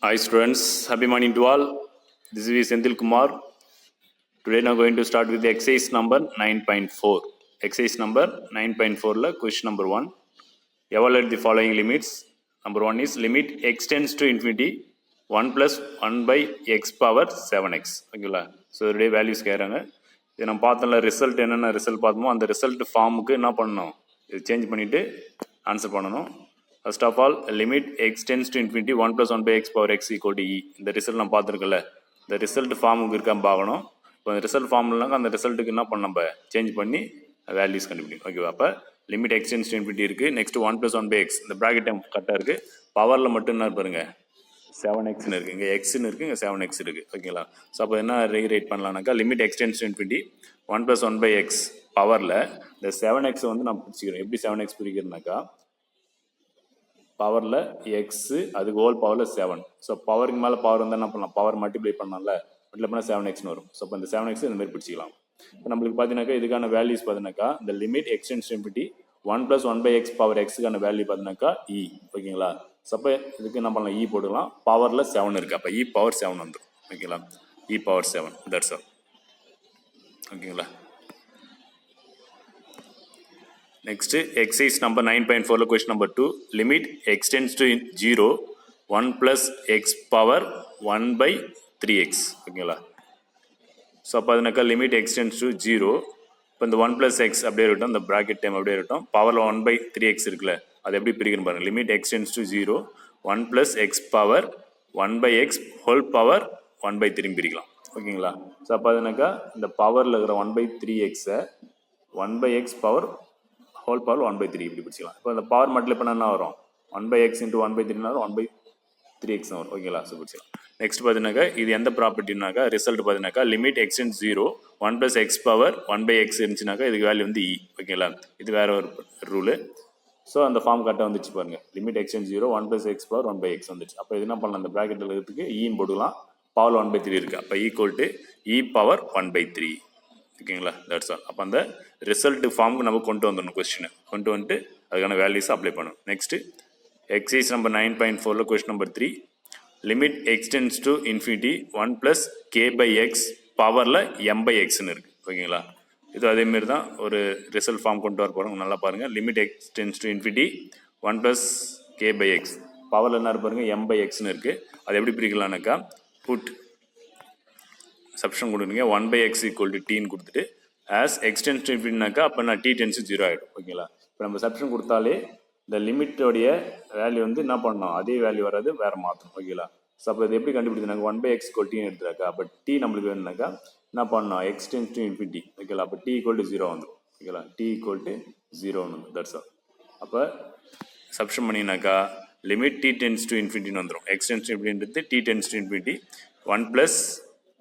Hi students, happy morning to all. This is Senthil Kumar. Today now going to start with the exercise number 9.4. Exercise number 9.4 la question number 1. Evaluate the following limits. Number 1 is limit x tends to infinity 1 plus 1 by x power 7x. ஓகேங்களா? So இதோடைய values கேட்குறாங்க. இது நம்ம பார்த்தோம்ல result என்னென்ன result பார்த்தோமோ அந்த result ஃபார்முக்கு என்ன பண்ணணும், இது சேஞ்ச் பண்ணிவிட்டு ஆன்சர் பண்ணணும். First of all, limit x tends to infinity 1 plus 1 by x power x equal to e. இந்த ரிசல்ட் நம்ம பார்த்துருக்கல, இந்த ரிசல்ட் ஃபார்முக்கு இருக்கான்னு பார்க்கணும். இப்போ அந்த ரிசல்ட் ஃபார்ம்லனாக்க அந்த ரிசல்ட்டுக்கு என்ன பண்ண நம்ம சேஞ்ச் பண்ணி வேல்யூஸ் கண்டுபிடிக்கும். ஓகேவா? அப்போ limit X tends to infinity இருக்குது. நெக்ஸ்ட் 1 plus 1 by x, இந்த ப்ராக்கெட் டைம் கரெக்டாக இருக்குது. பவரில் மட்டும் என்ன பாருங்க 7xன்னு இருக்குது, இங்கே எக்ஸ்ன்னு இருக்குது, இங்கே 7x இருக்குது. ஓகேங்களா? ஸோ அப்போ என்ன ரீரைட் பண்ணலாம்னாக்கா limit X tends to infinity 1 plus 1 by x பவரில் இந்த 7x வந்து நம்ம பிரிச்சுக்கிறோம். எப்படி 7x பிரிக்கிறதுனாக்கா பவரில் எக்ஸு அதுக்கு ஹோல் பவரில் 7. ஸோ பவருக்கு மேலே பவர் வந்தால் என்ன பண்ணலாம், பவர் மல்டிப்ளை பண்ணலாம்ல, மல்டிப்ளை பண்ணால் 7xன்னு வரும். ஸோ இப்போ இந்த 7x இந்த மாதிரி பிடிச்சிக்கலாம். இப்போ நம்மளுக்கு பார்த்தீங்கன்னாக்கா இதுக்கான வேல்யூஸ் பார்த்தீங்கன்னாக்கா இந்த limit X tends to infinity 1 plus 1 by x power எக்ஸுக்கான வேல்யூ பார்த்தீங்கன்னாக்கா இ. ஓகேங்களா? ஸோ அப்போ இதுக்கு என்ன பண்ணலாம், இ போட்டுக்கலாம். பவரில் 7 இருக்குது, அப்போ இ பவர் 7 வந்துடும். ஓகேங்களா? E power 7, that's all. ஓகேங்களா? Next, exercise number 9.4 question number 2. Limit x tends to 0, 1 plus x power 1 by 3x. ஓகேங்களா? ஸோ அப்போ அதுனாக்கா லிமிட் எக்ஸ் டென்ஸ் டு 0. இப்போ இந்த 1 plus x அப்படியே இருக்கட்டும், இந்த ப்ராக்கெட் டைம் அப்படியே இருக்கட்டும். பவரில் 1 by 3x இருக்குல்ல, அது எப்படி பிரிக்கணும் பாருங்கள். Limit X tends to 0, 1 plus x power 1 by x whole power 1 by 3 பிரிக்கலாம். ஓகேங்களா? ஸோ அப்போ அதுனாக்கா இந்த பவரில் இருக்கிற 1 by 3xை 1 by x power whole power 1 by 3 இப்படி பிடிச்சிக்கலாம். இப்போ அந்த பவர் மல்டிப்ளை பண்ண என்ன வரும், 1 by x into 1 by 3 வரும், 1 by 3x வரும். ஓகேங்களா? ஸோ பிடிச்சிக்கலாம். நெக்ஸ்ட் பார்த்தீங்கன்னாக்கா இது எந்த ப்ராப்பர்ட்டினாக்கா ரிசல்ட் பார்த்தீங்கன்னாக்கா limit X in 0, 1 plus x power 1 by x இருந்துச்சுனாக்கா இதுக்கு வேல்யூ வந்து இ. ஓகேங்களா? இது வேற ஒரு ரூலு. ஸோ அந்த ஃபார்ம் கரெக்டாக வந்துச்சு பாருங்க. Limit X in 0, 1 plus x power 1 by x வந்துச்சு. அப்போ இது என்ன பண்ணலாம், அந்த ப்ராக்கெட்டில் இருக்கிறதுக்கு இன்னு போட்டுக்கலாம். பவர் 1 by 3 இருக்குது, அப்போ equal to e power 1 by 3. ஓகேங்களா? That's all. அப்போ அந்த ரிசல்ட் ஃபார்முக்கு நம்ம கொண்டு வந்துடணும், கொஸ்டினை கொண்டு வந்துட்டு அதுக்கான வேல்யூஸ் அப்ளை பண்ணணும். Next exercise number 9.4 question number 3. Limit X tends to infinity 1 plus k by x பவரில் m by xன்னு இருக்குது. ஓகேங்களா? இது அதேமாரி தான் ஒரு ரிசல்ட் ஃபார்ம் கொண்டு வர போகிறோம். நல்லா பாருங்கள். Limit X tends to infinity 1 plus k by x பவரில் என்ன பாருங்கள் m by xன்னு இருக்குது. அது எப்படி பிரிக்கலாம்னாக்கா புட் சப்ஷன் கொடுங்க 1 by x equal to t ன்னு கொடுத்துட்டு as x tends to infinity அப்போ நான் t tends to 0 ஆகிடும். ஓகேங்களா? இப்போ நம்ம சப்ஷன் கொடுத்தாலே இந்த லிமிட்டோடைய வேல்யூ வந்து என்ன பண்ணணும், அதே வேல்யூ வராது, வேறு மாற்றணும். ஓகேங்களா? ஸோ அப்போ இது எப்படி கண்டுபிடிச்சினாங்க, 1 by x equal t எடுத்துறாக்கா, அப்போ t நம்மளுக்கு வேணுனாக்கா என்ன பண்ணணும், x tends to infinity. ஓகேங்களா? அப்போ t equal to 0 வந்துடும். ஓகேங்களா? t equal to 0 வந்துடும். That's all. அப்போ சப்ஷன் பண்ணினாக்கா limit t tends to infinity வந்துடும். x tends to infinity t tends to infinity 1 plus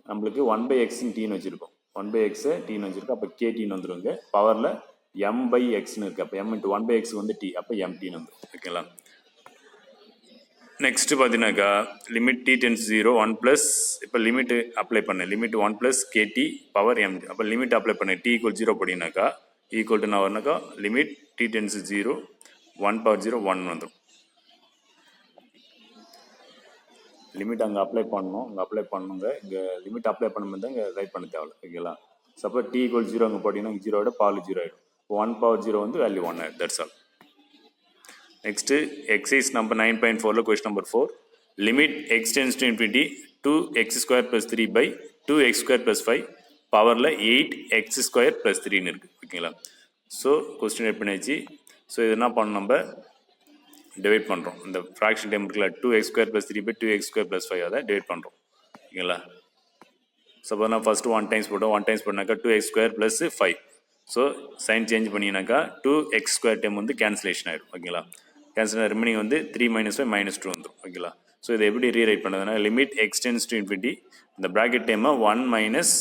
நம்மளுக்கு 1 by x டீன்னு வச்சுருக்கோம், 1 by x டீன்னு வச்சுருக்கோம். அப்போ கே டீன்னு வந்துருங்க. பவரில் m by xன்னு இருக்குது, அப்போ m into 1 by x வந்து t, அப்போ m டீன்னு வந்துடும். ஓகேங்களா? நெக்ஸ்ட் பார்த்தீங்கன்னாக்கா லிமிட் t tends 0, 1 plus இப்போ லிமிட் அப்ளை பண்ண limit 1 plus kt power m. அப்போ லிமிட் அப்ளை பண்ண t equal 0 போட்டிங்கனாக்கா ஈக்குவல் டு நான் வரனாக்கா லிமிட் t tends 0, 1 power 0 1 வந்துடும். லிமிட் அங்கே அப்ளை பண்ணணும், இங்கே அப்ளை பண்ணுங்க. இங்கே லிமிட் அப்ளை பண்ணும்போது தான் இங்கே ரைட் பண்ண தேவை. ஓகேங்களா? சப்போஸ் டி ஈக்குவல் 0 அங்கே போட்டிங்கன்னா 0 பவர் 0 ஆகிடும். 1 power 0 வந்து வேல்யூ 1 ஆகிடும். That's all. Next exercise number 9.4 question number 4. Limit X tends to infinity 2x² plus 3 by 2x² plus 5 பவரில் 8x² plus 3ன்னு இருக்குது. ஓகேங்களா? ஸோ கொஸ்டின் எட் பண்ணியாச்சு. ஸோ இது என்ன பண்ணணும், நம்ம டிவைட் பண்ணுறோம். இந்த ஃப்ராக்ஷன் டைம் இருக்குல்ல, 2x² plus 3 by 2x² plus 5 அதை டிவைட் பண்ணுறோம். ஓகேங்களா? சப்போஸ் நான் ஃபஸ்ட்டு 1 times போட்டோம், 1 times பண்ணாக்கா 2x² plus 5. So sign change பண்ணினாக்கா 2x² டைம் வந்து கேன்சலேஷன் ஆகிடும். ஓகேங்களா? கேன்சல் ரிமைனிங் வந்து 3 minus 5 minus 2 வந்துடும். ஓகேங்களா? ஸோ இதை எப்படி ரீரைட் பண்ணுறதுனா limit X tends to infinity இந்த ப்ராக்கெட் டைமை 1 minus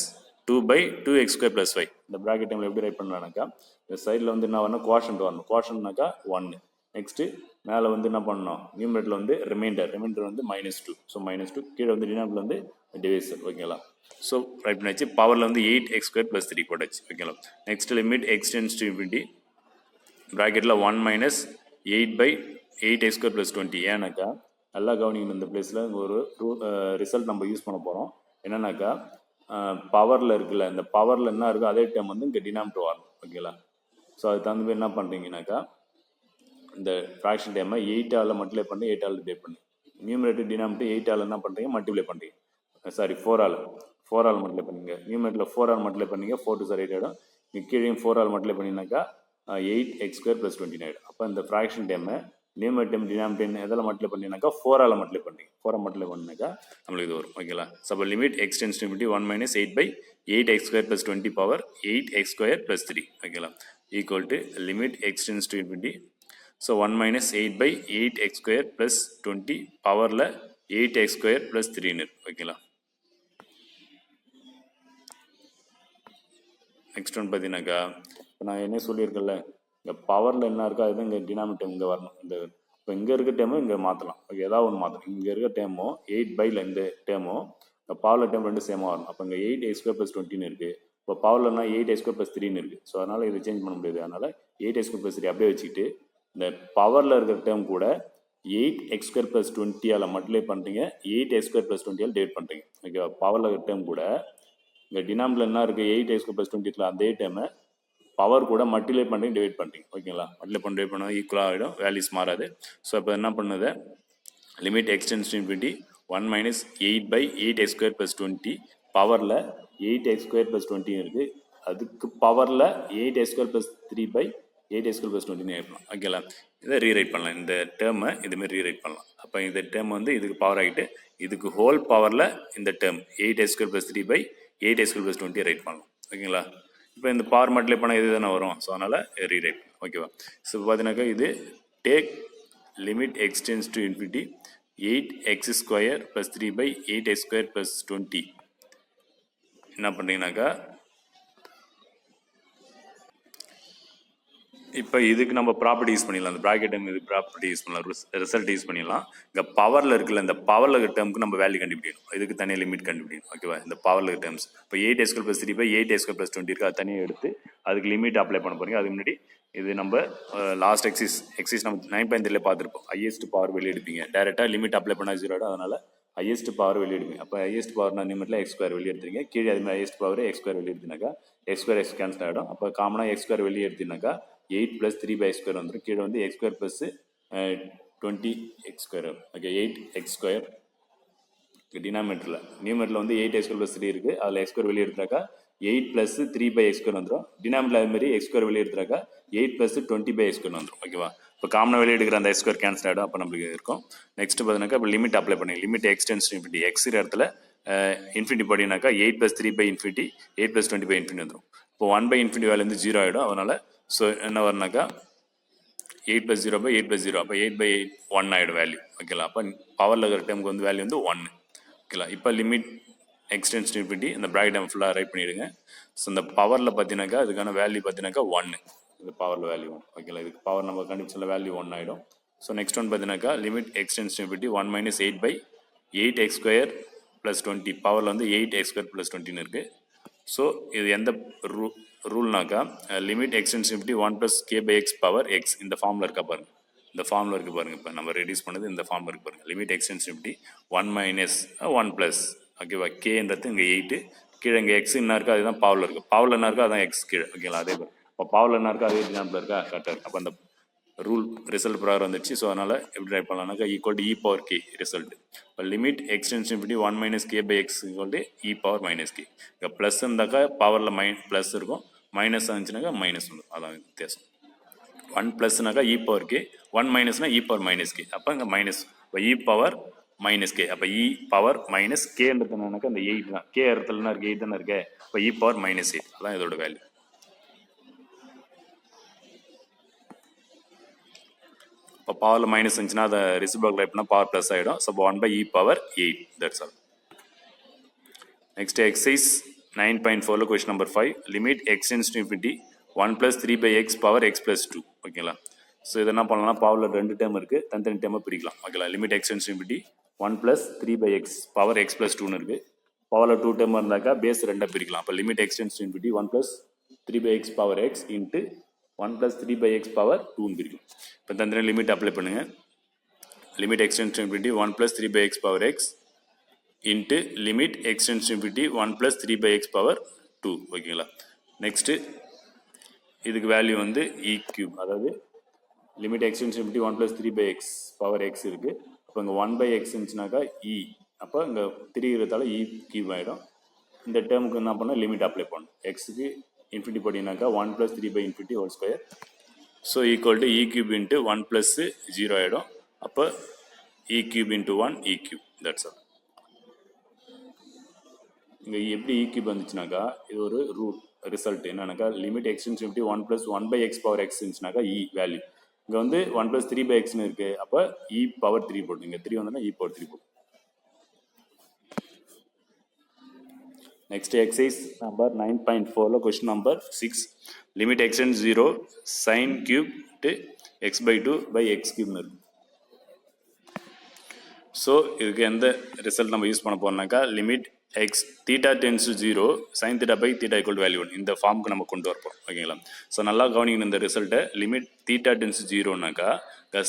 2 by 2x² plus 5 இந்த ப்ராக்கெட் டைமில் எப்படி ரைட் பண்ணலாம்னாக்கா இந்த சைடில் வந்து என்ன வரணும், குவாஷன்ட் வரணும். குவாஷன்ட்னாக்கா 1. நெக்ஸ்ட்டு மேலே வந்து என்ன பண்ணணும், நியூமரேட்டரில் வந்து ரிமைண்டர் வந்து -2. ஸோ -2 கீழே வந்து டினாமினேட்டரில் வந்து டிவைசர். ஓகேங்களா? ஸோ ரைட் பண்ணியாச்சு. பவரில் வந்து 8x² plus 3 போட்டாச்சு. ஓகேங்களா? Next limit X tends to infinity ப்ராக்கெட்டில் 1 minus 8 by 8x² plus 20. ஏன்னாக்கா நல்லா கவனிக்கணும். இந்த பிளேஸில் ஒரு ரிசல்ட் நம்ம யூஸ் பண்ண போகிறோம். என்னன்னாக்கா பவரில் இருக்குல்ல, இந்த பவரில் என்ன இருக்கோ அதே டைம் வந்து இங்கே டினாமினேட்டர் வரணும். ஓகேங்களா? ஸோ அதுக்கு தகுந்த மாதிரி என்ன பண்ணுறீங்கனாக்கா இந்த ஃப்ராக்ஷன் டைமை 8ஆல் மல்டிப்ளை பண்ணி 8ஆல் டிவைட் பண்ணி நியூமரேட்டர் டினாமினேட்டர் 8ஆல் என்ன பண்ணுறீங்க மல்டிப்ளை பண்ணுறீங்க. சாரி 4ஆல் மல்டிப்ளை பண்ணுங்க. நியூமரேட்டரில் 4ஆல் மல்டிப்ளை பண்ணீங்க 4 to 8 ஆகிடும். கீழே 4ஆல் மல்டிப்ளை பண்ணினாக்கா 8x² + 20 ஆகிடும். அப்போ இந்த ஃப்ராக்ஷன் டைமை நியூமரேட்டர் டினாமினேட்டர் எதில் மல்டிப்ளை பண்ணினாக்கா 4ஆல் மல்டிப்ளை பண்ணுறீங்க. 4ஆல் மல்டிப்ளை பண்ணினாக்கா நம்மளுக்கு இது வரும். ஓகேங்களா? So limit x → ∞ 1 - 8/8x² + 20 power 8x² + 3. ஓகேங்களா? Equal to limit x → ∞. So 1 - 8/8x² + 20 பவரில் 8x² + 3. ஓகேங்களா? நெக்ஸ்ட் ஒன் பார்த்தீங்கன்னாக்கா இப்போ நான் என்ன சொல்லியிருக்கேன்ல, இங்கே பவரில் என்ன இருக்கோ அதுதான் இங்கே டினாமினேட்டர் இங்கே வரணும். இந்த இப்போ இங்கே இருக்க டேமும் இங்கே மாற்றலாம். ஓகே, ஏதாவது ஒன்று மாற்றணும். இங்கே இருக்க டேமும் 8/ல இந்த டேமும் இந்த பவரில் டேம் ரெண்டு சேமாக வரணும். அப்போ இங்கே 8x² + 20 இருக்குது. இப்போ பவர்லன்னா 8x² + 3 இருக்குது. ஸோ அதனால் இதை சேஞ்ச் பண்ண முடியாது. அதனால் 8x² + 3 அப்படியே வச்சுக்கிட்டு இந்த பவரில் இருக்கிற டேம் கூட 8x² + 20ஆல் மல்டிப்ளை பண்ணுறீங்க, 8x² + 20ஆல் டிவைட் பண்ணுறீங்க. ஓகேவா? பவரில் இருக்கிற டேம் கூட இங்கே டினாமில் என்ன இருக்குது 8x² + 20 அதே டைமை பவர் கூட மல்டிப்ளை பண்ணி டிவைட் பண்ணுறீங்க. ஓகேங்களா? மல்டிப்ளை பண்ணி டிவைட் பண்ணால் ஈக்குவலாக ஆகிடும், வேல்யூஸ் மாறாது. ஸோ இப்போ என்ன பண்ணுது லிமிட் x → ∞ 1 - 8/8x² + 20 பவரில் 8x² + 20 இருக்குது. அதுக்கு பவரில் 8x² + 3/8x² + 20 எழுதலாம். ஓகேங்களா? இதை ரீரைட் பண்ணலாம். இந்த டேர்மை இதுமாரி ரீரைட் பண்ணலாம். அப்போ இந்த டேர்ம் வந்து இதுக்கு பவர் ஆகிட்டு இதுக்கு ஹோல் பவரில் இந்த டேர்ம் 8x² + 3/8x² + 20 ரைட் பண்ணலாம். ஓகேங்களா? இப்போ இந்த பவர் மல்டிப்ளை பண்ணால் இது தானே வரும். ஸோ அதனால் ரீரைட். ஓகேவா? ஸோ பார்த்தீங்கன்னாக்கா இது take limit x → ∞ 8x² + 3/8x² + 20 என்ன பண்ணுறீங்கன்னாக்கா இப்போ இதுக்கு நம்ம ப்ராப்பர்ட்டி யூஸ் பண்ணிடலாம். அந்த ப்ராக்கெட் டைம் இது ப்ராப்பர்ட்டி யூஸ் பண்ணலாம், ரிசல்ட் யூஸ் பண்ணிடலாம். இங்கே பவரில் இருக்குல்ல, இந்த பவரில் இருக்கிற டேர்முக்கு நம்ம வேல்யூ கண்டுபிடிக்கணும். இதுக்கு தனியாக லிமிட் கண்டுபிடிக்கணும். ஓகேவா? இந்த பவரில் இருக்கிற டேர்ம்ஸ் இப்போ 8x² + 3/8x² + 20 இருக்குது. அது தனியாக எடுத்து அதுக்கு லிமிட் அப்ளை பண்ண போகிறீங்க. அதுக்கு முன்னாடி இது நம்ம லாஸ்ட் எக்ஸைஸ் நம்ம 9.3 பார்த்துருப்போம். ஹையஸ்ட் பவர் வெளியே எடுப்பீங்க. டேரெக்டாக லிமிட் அப்ளை பண்ணால் 0 ஆகிடும். அதனால் ஹையஸ்ட் பவர் வெளியே எடுப்பீங்க. அப்போ ஹையஸ்ட் பவர்னா லிமிட்டில் x² வெளியே எடுத்துருங்க. கீழே அதுமாதிரி ஹையஸ்ட் பவர் x² வெளியே எடுத்தினாக்கா x² x கேன்சல் ஆகிடும். அப்போ காமனாக x² வெளியே எடுத்தினாக்கா 8 + 3/x² வந்துடும். கீழே வந்து x² + 20x². Okay, 8x². டினாமினேட்டரில் நியூமரேட்டரில் வந்து 8x² + 3 இருக்குது. அதில் x² வெளியே எடுத்தாக்கா 8 + 3/x² வந்துடும். டினாமினேட்டர் அதுமாதிரி x² வெளியே எடுத்தாக்கா 8 + 20/x² வந்துடும். ஓகேவா? இப்போ காமனாக வெளியே எடுக்கிற அந்த x² கேன்சல் ஆகிடும். அப்போ நம்மளுக்கு இருக்கும். நெக்ஸ்ட் பார்த்தீங்கன்னாக்கா இப்போ லிமிட் அப்ளை பண்ணி லிமிட் x → ∞ x இடத்துல இன்ஃபினிட்டி போட்டிங்கனாக்கா 8 + 3/∞ 8 + 20/∞ வந்துடும். இப்போ 1/∞ வேல்யூ வந்து 0 ஆகிடும். அதனால் ஸோ என்ன வரும்னாக்கா 8 + 0/8 + 0 அப்போ 8/8 1 ஆகிடும் வேல்யூ. ஓகேங்களா? அப்போ பவரில் இருக்கிற டைமுக்கு வந்து வேல்யூ வந்து 1. ஓகேங்களா? இப்போ லிமிட் x → ∞ இந்த ப்ராக்கெட் டைம் ஃபுல்லாக ரைட் பண்ணிவிடுங்க. ஸோ இந்த பவரில் பார்த்தீங்கன்னாக்கா அதுக்கான வேல்யூ பார்த்தீங்கன்னாக்கா 1. இந்த பவரில் வேல்யூ 1. ஓகேங்களா? இதுக்கு பவர் நம்ம கண்டிப்பாக வேல்யூ 1 ஆகிடும். ஸோ நெக்ஸ்ட் ஒன் பார்த்தீங்கன்னாக்கா லிமிட் x → ∞ 1 - 8/8x² + 20 பவரில் வந்து 8x² + 20 இருக்குது. ஸோ இது எந்த ரூல்னாக்கா limit x → ∞ 1 + k/x power x இந்த ஃபார்மில் இருக்கா பாருங்கள். இந்த ஃபார்மில் இருக்குது பாருங்கள். இப்போ நம்ம ரெடியூஸ் பண்ணது இந்த ஃபார்மில் இருக்குது பாருங்கள். Limit x → ∞ 1 - 1+. ஓகேவா? கேன்றது இங்கே 8. கீழே இங்கே எக்ஸ் என்ன இருக்கோ அதுதான் பவரில் இருக்குது. பவரில் என்ன இருக்கோ அதான் எக்ஸ் கீழே. ஓகேங்களா? அதே மாதிரி இப்போ பவரில் என்ன இருக்கோ அதே டினாமினேட்டரில் இருக்கா கரெக்டாக இருக்குது. அப்போ அந்த ரூல் ரிசல்ட் ப்ராகரம் வந்துச்சு. ஸோ அதனால் எப்படி ரைட் பண்ணலாம்னாக்கா ஈக்குவல் டு e⁻k ரிசல்ட். இப்போ limit x → ∞ 1 - k/x equal to e⁻−k. இப்போ ப்ளஸ் இருந்தாக்கா பவரில் ப்ளஸ் இருக்கும், மைனஸ் இருந்துச்சுனாக்கா மைனஸ் வந்துடும். அதான் வித்தியாசம். 1+னாக்கா e⁻k, 1 - e⁻−k. அப்போ இங்கே மைனஸ். இப்போ e⁻−k. அப்போ e⁻−k என்னன்னாக்கா இந்த 8 தான். k இடத்துல என்ன இருக்குது 8 தானே இருக்கு. இப்போ e⁻−8 அதான் இதோட வேல்யூ. இப்போ பவரில் மைனஸ் இருந்துச்சுன்னா அதை ரிசிப்ரோக்கல் ரைட் பண்ணால் பவர் ப்ளஸ் ஆகிடும். So 1/e⁻8 that's all. Next exercise 9.4 question number 5 limit x → ∞ 1 + 3/x power x + 2. ஓகேங்களா? ஸோ இது என்ன பண்ணலாம்னா பவரில் 2 டேர்ம் இருக்குது, தனித்தனி டேர்மை பிரிக்கலாம். ஓகேங்களா? Limit x → ∞ 1 + 3/x power x + 2 இருக்குது. பவரில் 2 டேர்ம் இருந்தாக்கா பேஸ் 2 பிரிக்கலாம். அப்போ limit x → ∞ 1 + 3/x power x × 1 + 3/x power 2 பிரிக்கும். இப்போ தந்திரம் லிமிட் அப்ளை பண்ணுங்கள். limit extends to infinity 1 plus 3 by x power x into limit extends to infinity 1 plus 3 by x power 2 ஓகேங்களா. நெக்ஸ்ட்டு இதுக்கு வேல்யூ வந்து e cube, அதாவது limit extends infinity 1 plus 3 by x power x இருக்குது. அப்போ இங்கே 1 by x இருந்துச்சுனாக்கா e, அப்போ இங்கே 3 இருக்கிறதால e cube ஆகிடும். இந்த டேர்முக்கு என்ன பண்ணால் லிமிட் அப்ளை பண்ணணும். எக்ஸுக்கு இன்ஃபினிட்டி போட்டிங்கனாக்கா 1 plus 3 by infinity whole square, so equal to e cube into 1 plus 0 ஆகிடும். அப்போ e cube into 1 e cube, that's all. இங்கே எப்படி e cube வந்துச்சுனாக்கா இது ஒரு ரூல் ரிசல்ட் என்னன்னாக்கா limit extends infinity 1 plus 1 by x power x இருந்துச்சுனாக்கா e value இங்கே வந்து 1 plus 3 by xன்னு இருக்குது. அப்போ e பவர் 3 போட்டு இங்கே 3 வந்தோன்னா e பவர் 3 போட்டு. Next exercise number 9.4 question number 6, limit extends 0 sin cube to x by 2 by x cube இருக்கு. ஸோ இதுக்கு எந்த ரிசல்ட் நம்ம யூஸ் பண்ண போறோம்னாக்கா limit x theta tends to 0 sine theta by theta equal to value 1 இந்த ஃபார்முக்கு நம்ம கொண்டு வரப்போம் ஓகேங்களா. ஸோ நல்லா கவனிங்க இந்த ரிசல்ட்டை. லிமிட் தீட்டா டென்ஸ் 0னாக்கா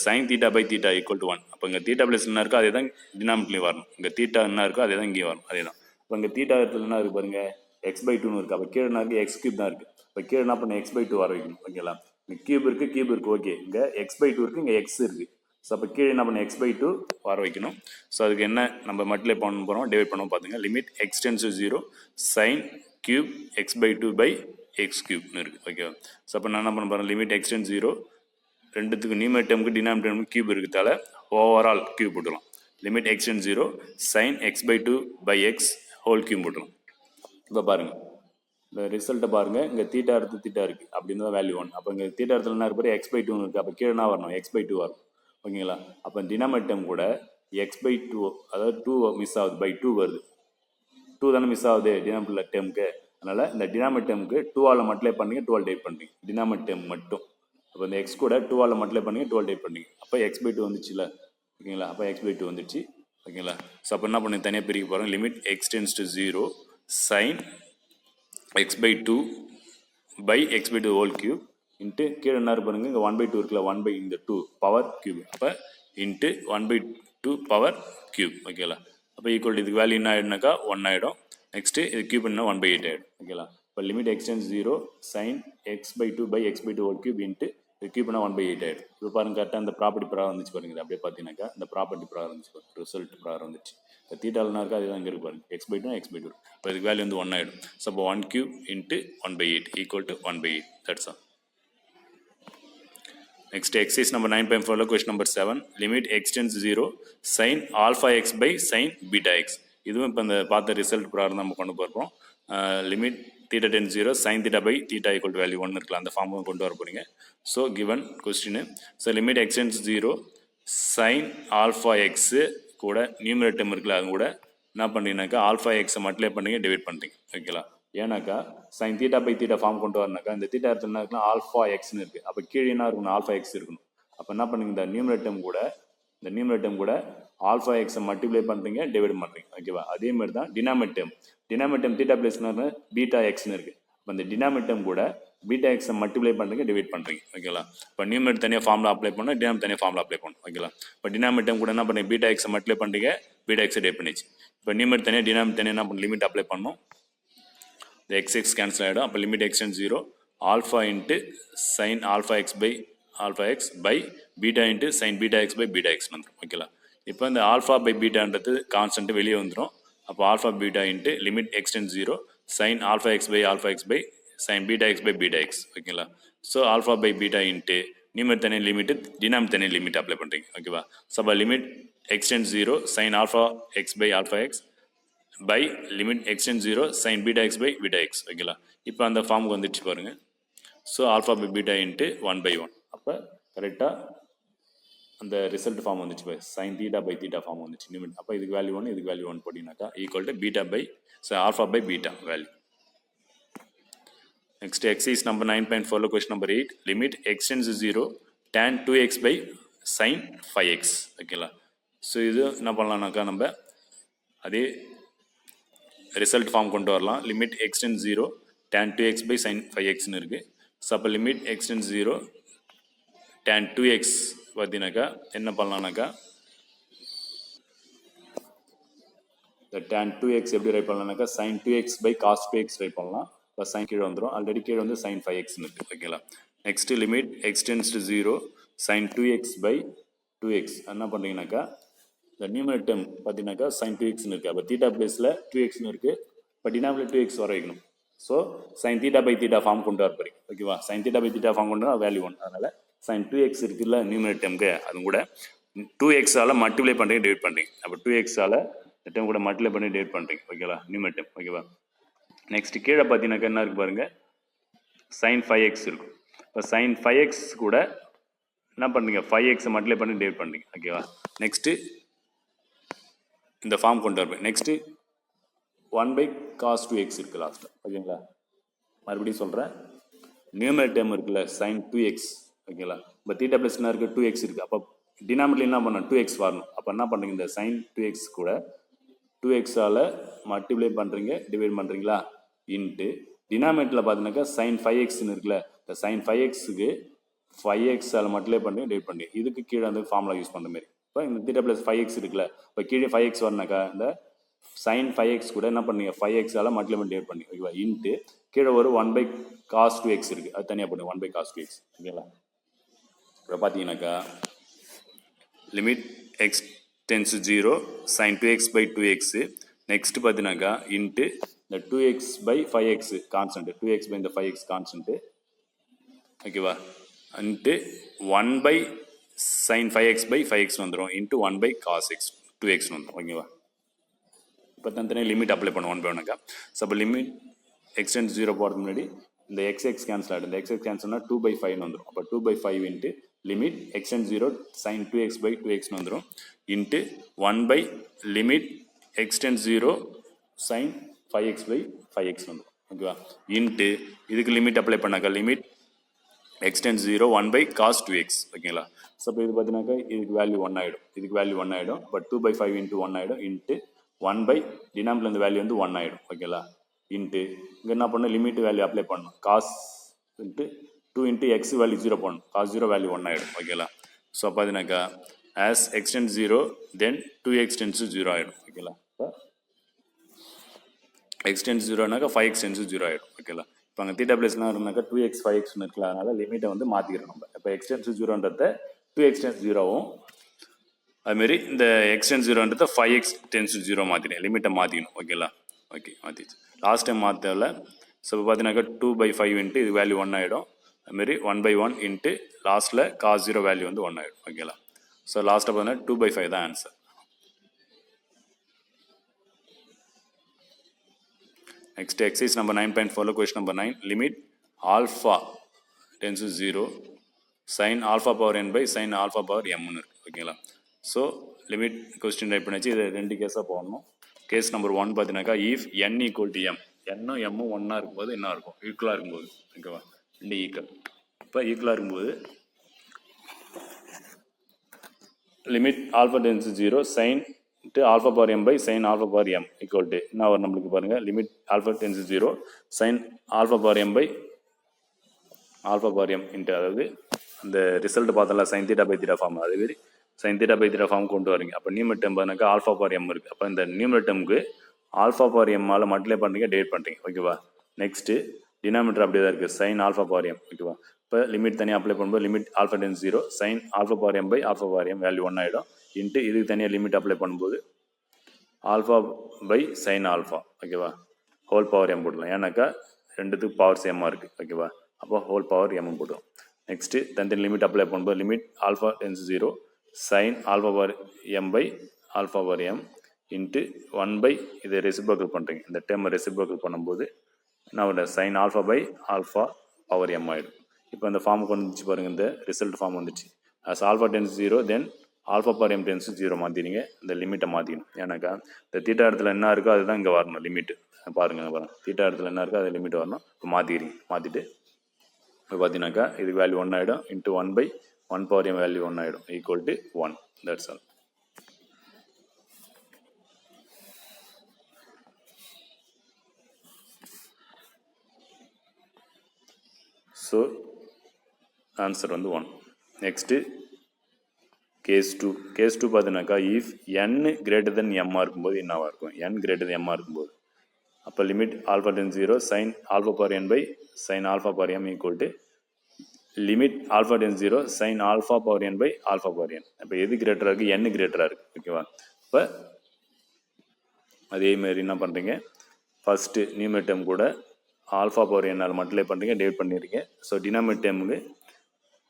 sine theta by theta equal to 1. அப்போ இங்கே தீட்டா பிளஸ் என்ன இருக்கோ அதே தான் டினாமினேட்லேயும் வரணும். இங்கே தீட்டா என்ன இருக்கோ அதே தான் இங்கேயும் வரணும், அதே தான். இப்போ இங்கே தீட்டா இடத்துல என்ன இருக்குது பாருங்க, எக்ஸ் பை 2ன்னு இருக்குது. அப்போ கீழே என்ன இருக்குது, எக்ஸ் கியூப் தான் இருக்குது. இப்போ கீழே என்ன பண்ண எக்ஸ் பை 2 வர வைக்கணும் ஓகேங்களா. இங்கே கியூப் இருக்குது ஓகே. இங்கே எக்ஸ் பை 2 இருக்குது, இங்கே எக்ஸ் இருக்குது. ஸோ அப்போ கீழே என்ன பண்ண எக்ஸ் பை 2 வர வைக்கணும். ஸோ அதுக்கு என்ன நம்ம மல்டிப்ளை பண்ண போகிறோம், டிவைட் பண்ண பார்த்துங்க. Limit X tends to 0 sine cube x by 2 by x கியூப்னு இருக்குது ஓகேவா. ஸோ அப்போ நான் என்ன பண்ண போகிறேன், லிமிட் எக்ஸ் டென்ஸ் 0 ரெண்டுத்துக்கு நியூமரேட்டருக்கு டினாமினேட்டருக்கு கியூப் இருக்கிறதால ஓவரால் கியூப் போட்டுக்கலாம். Limit X tends 0 sine X by 2 by X whole cube போட்டுக்கலாம். இப்போ பாருங்கள் இந்த ரிசல்ட்டை பாருங்கள். இங்கே தீட்டா எடுத்து தீட்டா இருக்குது அப்படின்னு தான் வேல்யூ 1. அப்போ இங்கே தீட்டா இடத்துல என்ன இருப்பாரு, எக்ஸ் பை 2ன்னு இருக்குது. அப்போ கீழே என்ன வரணும், எக்ஸ் பை 2 வரும் ஓகேங்களா. அப்போ டினாமினேட்டர் கூட எக்ஸ் பை 2, அதாவது 2 மிஸ் ஆகுது, பை 2 வருது. 2 தானே மிஸ் ஆகுது டினாமினேட்டர் டேர்முக்கு. அதனால் இந்த டினாமினேட்டர் டேர்முக்கு 2ஆல் மல்டிப்ளை பண்ணீங்க, 12 டைப் பண்ணுறீங்க டினாமினேட்டர் டேர்ம் மட்டும். அப்போ இந்த எக்ஸ் கூட 2ஆல் மல்டிப்ளை பண்ணீங்க, 12 டைப் பண்ணீங்க. அப்போ எக்ஸ் பை 2 வந்துச்சுல ஓகேங்களா. அப்போ எக்ஸ் பை 2 வந்துச்சு ஓகேங்களா. ஸோ அப்போ என்ன பண்ணி தனியாக பிரிக்க போகிறோம். Limit X tends to 0 sine X by 2 by X by 2 whole cube into கீழே என்ன இருப்பாருங்க, இங்கே 1 பை 2 இருக்குல்ல, 1 பை இந்த 2 பவர் கியூப். அப்போ இன்ட்டு 1 பை 2 பவர் கியூப் ஓகேங்களா. அப்போ ஈக்குவல் இதுக்கு வேல்யூ என்ன ஆகிடுனாக்கா 1 ஆகிடும். நெக்ஸ்ட்டு இது கியூப் என்ன 1 பை 8 ஆகிடும் ஓகேங்களா. இப்போ limit X tends 0 sine X by 2 by X by 2 whole cube into இது கியூப்னா 1 பை 8 ஆகிடும். இப்போ பாருங்க கரெக்டாக அந்த ப்ராப்பர்ட்டி ப்ராரம் வந்துச்சு பாருங்க. அப்படியே பார்த்தீங்கன்னாக்கா இந்த ப்ராப்பர்ட்டி ப்ராரம் வந்துச்சு பாருங்க, ரிசல்ட் ப்ராரம் வந்துச்சு. இப்போ தீட்டாலனா இருக்கா அதுதான் இங்கே இருக்கு பாருங்க, எக்ஸ் பை 2 எக்ஸ் பை 2. இப்போ இதுக்கு வேல்யூ வந்து 1 ஆகிடும். ஸோ அப்போ 1 cube into 1 by 8 equal to 1 by 8, that's all. Next exercise number 9.4 question number 7, limit x tends 0 sin alpha x by sin beta x. இதுவும் இப்போ இந்த பார்த்த ரிசல்ட் ப்ராரம் நம்ம கொண்டு போகிறோம். Limit theta tends 0 sine theta by theta equal to value 1 இருக்கலாம், அந்த ஃபார்மும் கொண்டு வர போகிறீங்க. So given question, so limit X tends 0 sine alpha X கூட நியூமரேட்டர் இருக்குல்ல, அது கூட என்ன பண்ணுறீங்கனாக்கா ஆல்ஃபா எக்ஸை மல்டிப்ளை பண்ணுறீங்க, டிவைட் பண்ணுறீங்க ஓகேங்களா. ஏன்னாக்கா sine theta by theta form கொண்டு வரனாக்கா இந்த தீட்டா இடத்துல என்ன இருக்குன்னா ஆல்ஃபா எக்ஸ்னு இருக்குது. அப்போ கீழே என்ன இருக்கணும், ஆல்ஃபா எக்ஸ் இருக்கணும். அப்போ என்ன பண்ணுங்க, இந்த நியூமரேட்டம் கூட ஆல்ஃபா எக்ஸை மல்டிப்ளை பண்ணுறீங்க, டிவைட் பண்ணுறீங்க ஓகேவா. அதே மாதிரி தான் டினாமினேட்டம் தீட்டா பிளஸ் பீட்டா எக்ஸ்னு இருக்குது. இப்போ இந்த டினாமினேட்டம் கூட பீட்டா எக்ஸை மல்டிப்ளை பண்ணுறீங்க, டிவைட் பண்ணுறீங்க ஓகேங்களா. இப்போ நியூமரேட் தனியாக ஃபார்முலா அப்ளை பண்ணணும், டினாமினேட் தனியாக ஃபார்முலா அப்ளை பண்ணணும் ஓகேங்களா. இப்போ டினாமினேட்டம் கூட என்ன பண்ணி பீட்டா எக்ஸை மல்டிப்ளை பண்ணுறீங்க, பீட்டா எக்ஸை டிவைட் பண்ணிச்சு. இப்போ நியூமரேட் தனியாக டினாமினேட் தனியாக என்ன பண்ணி லிமிட் அப்ளை பண்ணணும், இந்த எக்ஸ் கேன்சல் ஆகிடும். அப்போ limit X tends 0 alpha into sine alpha x by alpha x by beta into sine beta x by beta x வந்துடும் ஓகேங்களா. இப்போ இந்த ஆல்ஃபா பை பீட்டான்றது கான்ஸ்டன்ட்டு வெளியே வந்துடும். அப்போ alpha beta into limit X tends 0 sine alpha x by sine beta x by beta x ஓகேங்களா. So alpha by beta into numerator தனி limit denominator தனி லிமிட் அப்ளை பண்ணுறீங்க ஓகேவா. ஸோ அப்போ limit X tends 0 sine alpha x by alpha x by limit X tends 0 sine beta x by beta x ஓகேங்களா. இப்போ அந்த ஃபார்முக்கு வந்துடுச்சு பாருங்கள். So alpha by beta into 1 by 1. அப்போ கரெக்டாக அந்த ரிசல்ட் ஃபார்ம் வந்துச்சு பாரு, sine theta by theta form வந்துச்சு லிமிட். அப்போ இதுக்கு வேல்யூ 1 இதுக்கு வேல்யூ 1 போட்டிங்கனாக்கா equal to beta by alpha by beta value. Next exercise number 9.4 question number 8, limit X tends 0 tan 2x by sine 5x ஓகேங்களா. So இது என்ன பண்ணலாம்னாக்கா நம்ம அதே ரிசல்ட் ஃபார்ம் கொண்டு வரலாம். Limit X tends 0 tan 2x by sine 5xன்னு இருக்குது. So அப்போ limit X tends 0 tan 2x பார்த்தீங்கன்னாக்கா என்ன பண்ணலாம்னாக்கா இந்த tan 2x எப்படி ரைட் பண்ணலாம்னாக்கா sin 2x by cos 2x write பண்ணலாம். இப்போ sin கீழே வந்துடும். ஆல்ரெடி கீழே வந்து sin 5x இருக்கு. ஓகேங்களா. Next limit x tends to 0 sin 2x by 2x என்ன பண்ணுறீங்கனாக்கா இந்த நியூமரேட்டர் டேர்ம் பார்த்தீங்கன்னாக்கா sin 2x இருக்குது. அப்போ தீட்டா பிளேஸில் 2x இருக்குது. இப்போ டினாமினேட்டர் 2x வர வைக்கணும். So sin theta by theta form கொண்டு வர போறீங்க. ஓகேவா. sin theta by theta form கொண்டு வர வேல்யூ 1. அதனால sin 2x இருக்குல்ல நியூமரேட்டர் டேர்முக்கு அது கூட 2x ஆல மல்டிப்ளை பண்ணுறீங்க டிவைட் பண்ணுறீங்க. அப்போ 2x ஆல இந்த டேர்ம் கூட மல்டிப்ளை பண்ணி டிவைட் பண்ணுறீங்க. ஓகேவா. Numerator term. ஓகேவா. நெக்ஸ்ட் கீழே பார்த்தீங்கன்னாக்கா என்ன இருக்கு பாருங்க sin 5x இருக்கும். இப்போ sin 5x கூட என்ன பண்ணுறீங்க 5x மல்டிப்ளை பண்ணி டிவைட் பண்ணுறீங்க. ஓகேவா. நெக்ஸ்ட்டு இந்த ஃபார்ம் கொண்டு வரப்பேன். நெக்ஸ்ட்டு 1 by cos 2x இருக்கு லாஸ்ட்டில். ஓகேங்களா. மறுபடியும் சொல்கிறேன். நியூமரேட்டர் டேர்ம் இருக்குல்ல sin 2x. ஓகேங்களா. இப்போ தீட்டா ப்ளஸ் என்ன இருக்குது 2x இருக்குது. அப்போ டினாமினேட்டர் என்ன பண்ணணும் 2x வரணும். அப்போ என்ன பண்ணுறீங்க இந்த sin 2x கூட 2x ஆல் மல்டிப்ளை பண்ணுறீங்க டிவைட் பண்ணுறீங்களா இன்ட்டு டினாமினேட்டரில் பார்த்தீங்கன்னாக்கா sin 5xன்னு இருக்குல்ல இந்த sin 5xக்கு 5x ஆல் மல்டிப்ளை பண்ணி டிவைட் பண்ணி இதுக்கு கீழே வந்து ஃபார்முலா யூஸ் பண்ணுற மாதிரி. இப்போ இந்த தீட்டா ப்ளஸ் 5x இருக்குல்ல இப்போ கீழே 5x வரனாக்கா இந்த sin 5x கூட என்ன பண்ணீங்க 5x ஆல் மல்டிப்ளை பண்ணி டிவைட் பண்ணி ஓகேவா இன்ட்டு கீழே ஒரு 1 by cos 2x இருக்குது அது தனியாக பண்ணுங்க 1 by cos 2x. ஓகேங்களா. இப்போ பார்த்தீங்கன்னாக்கா limit x tends to 0 sin 2x by 2x next பார்த்தீங்கன்னாக்கா இன்ட்டு இந்த 2x by 5x constant 2x by இந்த 5x கான்ஸ்டன்ட் ஓகேவா into 1 by sin 5x by 5x வந்துடும் into 1 by cos x 2x வந்துடும். ஓகேவா. இப்போ தனித்தனியாக லிமிட் அப்ளை பண்ணுவோம் 1 by 1க்கா. ஸோ அப்போ லிமிட் x tends to 0 போகிறதுக்கு முன்னாடி இந்த xx கேன்சல் ஆகிடும். இந்த xx கேன்சல்னா 2 by 5 வந்துடும். அப்போ 2 by 5 into limit x tends to 0 sin 2x by 2x வந்துடும் into 1 by limit x tends to 0 sin 5x by 5x வந்துடும். ஓகேவா. இன்ட்டு இதுக்கு லிமிட் அப்ளை பண்ணாக்கா limit x tends to 0 1 by cos 2x. ஓகேங்களா. So இப்போ இது பார்த்தீங்கன்னாக்கா இதுக்கு வேல்யூ 1 ஆகிடும். இதுக்கு வேல்யூ 1 ஆகிடும். பட் 2 by 5 இன்ட்டு 1 ஆகிடும் இன்ட்டு 1 by டினாமினேட்டர் இந்த வேல்யூ வந்து 1 ஆகிடும். ஓகேங்களா. இன்ட்டு இங்கே என்ன பண்ணணும் லிமிட் வேல்யூ அப்ளை பண்ணணும் cos into 2 into x value 0 பண்ணணும் காஸ் 0 வேல்யூ 1 ஆகிடும். ஓகேங்களா. ஸோ அப்போ அதுனாக்கா as x tends 0 then 2x tends to 0 ஆகிடும். ஓகேங்களா. இப்போ எக்ஸ் டென்ஸ் 0னாக்கா 5x tends to 0 ஆகிடும். ஓகேங்களா. இப்போ அங்கே தீட்டா பிளேஸ்லாம் இருந்தாக்கா 2x 5xன்னு இருக்கலாம். அதனால் லிமிட்டை வந்து மாற்றிக்கிறோம் நம்ம. இப்போ x tends to 0ன்றத 2x tends to 0வும் அதுமாரி இந்த x tends to 0ன்றத 5x tends to 0 மாற்றினேன் லிமிட்டை மாற்றிக்கணும். ஓகேங்களா. ஓகே மாற்றிச்சு லாஸ்ட் டைம் மாற்றல. ஸோ இப்போ பார்த்தீங்கன்னாக்கா 2 by 5 இன்ட்டு இது வேல்யூ 1 ஆகிடும். அதுமாரி 1 by 1 இன்ட்டு லாஸ்ட்டில் காஸ் 0 வேல்யூ வந்து 1 ஆகிடும். ஓகேங்களா. ஸோ லாஸ்ட்டாக பார்த்தீங்கன்னா 2 by 5 தான் answer. Next exercise number 9.4 question number 9 limit alpha tends 0 sine alpha power n by sine alpha power எம்னு இருக்குது. ஓகேங்களா. ஸோ லிமிட் கொஸ்டின் டைப் பண்ணிச்சு இது 2 கேஸாக போடணும். கேஸ் நம்பர் 1 பார்த்தீங்கன்னாக்கா if n equal to M என்னும் எம்மும் ஒன்றா இருக்கும்போது என்ன இருக்கும் ஈக்குவலாக இருக்கும்போது ஓகேவா 2 ஈக்குவல். இப்போ ஈக்குவலாக இருக்கும்போது limit alpha tends 0 sine alpha power m by sine alpha power m equal to என்ன வரும் நம்மளுக்கு பாருங்கள் limit alpha tends 0 sine alpha power m by alpha power m into அதாவது அந்த ரிசல்ட் பார்த்தல sine theta by theta form அதேமாரி sine theta by theta form கொண்டு வரீங்க. அப்போ நியூமரேட்டர் டேர்ம் பார்த்தீங்கன்னாக்கா ஆல்ஃபா பவர் எம் இருக்குது. அப்போ இந்த நியூமரேட்டர் டேர்முக்கு ஆல்ஃபா பவர் எம்மால் மல்டிப்ளை பண்ணுறீங்க டிவைட் பண்ணுறீங்க. ஓகேவா. நெக்ஸ்ட்டு டினாமினேட்டர் அப்படியே தான் இருக்குது சைன் ஆல்ஃபா பவர் எம். ஓகேவா. இப்போ லிமிட் தனியாக அப்ளை பண்ணும்போது limit alpha tends 0 sine alpha power m by alpha power m value 1 ஆகிடும் இன்ட்டு இதுக்கு தனியாக லிமிட் அப்ளை பண்ணும்போது ஆல்ஃபா பை சைன் ஆல்ஃபா ஓகேவா ஹோல் பவர் எம் போடலாம். ஏன்னாக்கா ரெண்டுத்துக்கு பவர் சேமாக இருக்குது. ஓகேவா. அப்போ ஹோல் பவர் எம் போடுவோம். நெக்ஸ்ட்டு தனித்தனி லிமிட் அப்ளை பண்ணும்போது limit alpha tends 0 sine alpha power m by alpha power m into 1 by இதை ரெசிப்ரோக்கல் பண்ணுறீங்க. இந்த டேர்மை ரெசிப்ரோக்கல் பண்ணும்போது என்ன sine alpha by alpha power m ஆகிடும். இப்போ இந்த ஃபார்முக்கு வந்துச்சு பாருங்கள் இந்த ரிசல்ட் ஃபார்ம் வந்துச்சு as alpha tends 0 then alpha power m tends 0 மாற்றிடுங்க. இந்த லிமிட்டை மாற்றிக்கணும். ஏன்னாக்கா இந்த தீட்டா இடத்துல என்ன இருக்கோ அதுதான் இங்கே வரணும் லிமிட்டு. பாருங்கள் பாருங்கள் தீட்டா இடத்துல என்ன இருக்கோ அது லிமிட் வரணும். இப்போ மாற்றிக்கிறீங்க. மாற்றிட்டு இப்போ பார்த்தீங்கன்னாக்கா இதுக்கு வேல்யூ 1 ஆகிடும் into 1 by 1 power m value 1 ஆகிடும் equal to 1. That's all. So answer வந்து 1. நெக்ஸ்ட்டு கேஸ் டூ பார்த்தீங்கன்னாக்கா if n greater than m இருக்கும்போது என்னவா இருக்கும், n greater than m இருக்கும்போது அப்போ limit alpha ten 0 sine alpha power n by sine alpha power m equal to limit alpha ten 0 sine alpha power n by alpha power n. அப்போ எது கிரேட்டராக இருக்குது, n கிரேட்டராக இருக்குது. ஓகேவா? இப்போ அதேமாரி என்ன பண்ணுறீங்க, ஃபஸ்ட்டு நியூமரேட்டர் கூட ஆல்ஃபா பவர் என்னால் மல்டிப்ளை பண்ணுறீங்க, டிவைட் பண்ணிடுறீங்க. ஸோ டினாமினேட்டருக்கு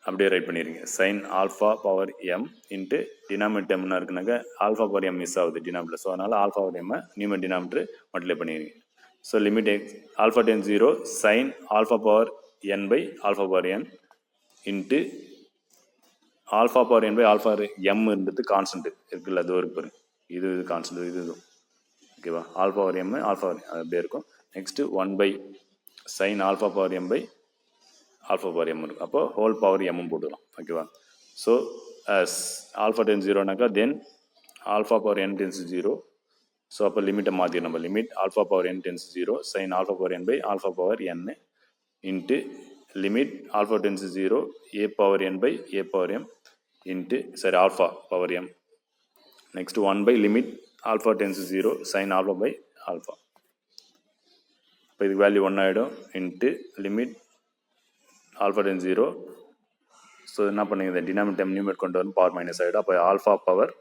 அப்படியே ரைட் பண்ணிடுறீங்க sine alpha power m into denominator என்ன இருக்குனாக்கா ஆல்ஃபா பவர் எம் மிஸ் ஆகுது டினாமினேட்டர். ஸோ அதனால் ஆல்ஃபா பவர் எம்மை நியூமரேட்டர் டினாமினேட்டர் மல்டிப்ளை பண்ணிடுறீங்க. So limit alpha ten 0 sine alpha power n by alpha power n into alpha power n by alpha m இருந்தது constant இருக்குல்ல, அது ஒரு பாருங்க, இது கான்ஸ்டன்ட் இது ஓகேவா. ஆல்ஃபா பவர் எம் ஆல்ஃபா அது அப்படியே இருக்கும். Next 1 by sine alpha power m by alpha power m இருக்கும். அப்போ ஹோல் பவர் எம்மும் போட்டுக்கலாம். ஓகேவா. ஸோ ஆல்ஃபா டென் 0னாக்கா then alpha power n tends 0. So அப்போ லிமிட்டை மாற்றிடும் நம்ம, limit alpha power n tends 0 sine alpha power n by alpha power n into limit alpha tends 0 a power n by a power m into சரி alpha power m. Next 1 by limit alpha tends 0 sine alpha by alpha. இப்போ இதுக்கு value 1 ஆகிடும் into limit alpha ten 0. So என்ன பண்ணுங்க, denominator numerator கொண்டு வந்து power minus ஆகிடும். அப்போ alpha power